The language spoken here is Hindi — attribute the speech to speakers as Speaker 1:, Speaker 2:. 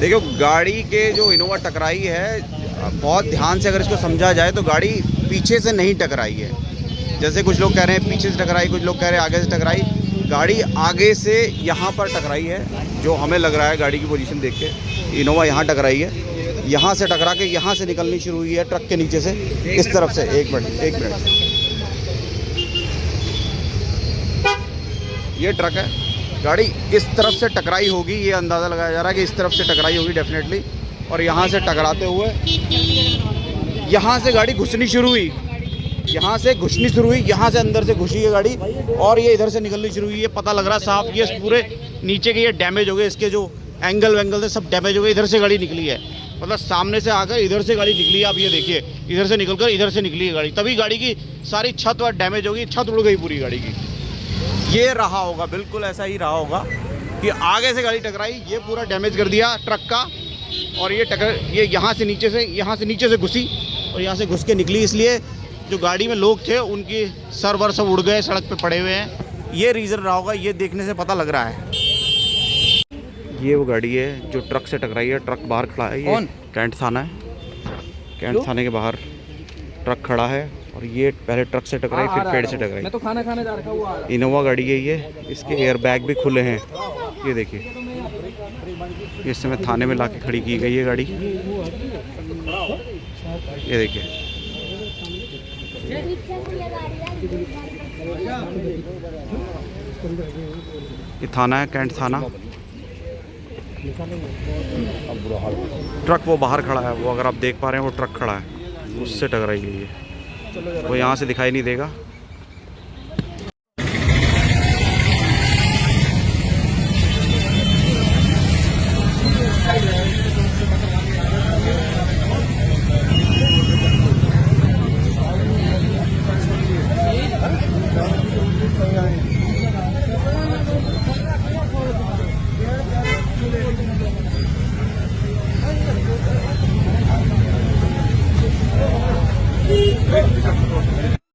Speaker 1: देखो गाड़ी के जो इनोवा टकराई है, बहुत ध्यान से अगर इसको समझा जाए तो गाड़ी पीछे से नहीं टकराई है। जैसे कुछ लोग कह रहे हैं पीछे से टकराई, कुछ लोग कह रहे हैं आगे से टकराई। गाड़ी आगे से यहाँ पर टकराई है, जो हमें लग रहा है गाड़ी की पोजीशन देख के। इनोवा यहाँ टकराई है, यहाँ से टकरा के यहाँ से निकलनी शुरू हुई है ट्रक के नीचे से, इस तरफ से। एक मिनट ये ट्रक है, गाड़ी इस तरफ से टकराई होगी, ये अंदाज़ा लगाया जा रहा है कि इस तरफ से टकराई होगी डेफिनेटली। और यहाँ से टकराते हुए यहाँ से गाड़ी घुसनी शुरू हुई, यहाँ से घुसनी शुरू हुई, यहाँ से अंदर से घुसी है गाड़ी और ये इधर से निकलनी शुरू हुई है। पता लग रहा है साफ, ये पूरे नीचे के ये डैमेज हो गए, इसके जो एंगल वैंगल से सब डैमेज हो गए। इधर से गाड़ी निकली है, मतलब सामने से आकर इधर से गाड़ी निकली है। आप ये देखिए, इधर से निकलकर इधर से निकली है गाड़ी, तभी गाड़ी की सारी छत व डैमेज होगी, छत उड़ गई पूरी गाड़ी की। ये रहा होगा, बिल्कुल ऐसा ही रहा होगा कि आगे से गाड़ी टकराई, ये पूरा डैमेज कर दिया ट्रक का। और ये यहाँ से नीचे से घुसी और यहाँ से घुस के निकली, इसलिए जो गाड़ी में लोग थे उनकी सर वर सब उड़ गए, सड़क पे पड़े हुए हैं। ये रीज़न रहा होगा, ये देखने से पता लग रहा है। ये वो गाड़ी है जो ट्रक से टकराई है, ट्रक बाहर खड़ा है। ये कैंट थाना है, कैंट थाने के बाहर ट्रक खड़ा है और ये पहले ट्रक से टकराई, फिर पेड़ से टकराई।
Speaker 2: मैं तो खाना खाने जा रखा हूँ।
Speaker 1: इनोवा गाड़ी है ये, इसके एयर बैग भी खुले हैं। ये देखिए, इस समय थाने में लाके खड़ी की गई है गाड़ी। ये देखिए, ये थाना है, कैंट थाना। ट्रक वो बाहर खड़ा है, वो अगर आप देख पा रहे हैं वो ट्रक खड़ा है, उससे टकराई गई है। वो यहाँ से दिखाई नहीं देगा।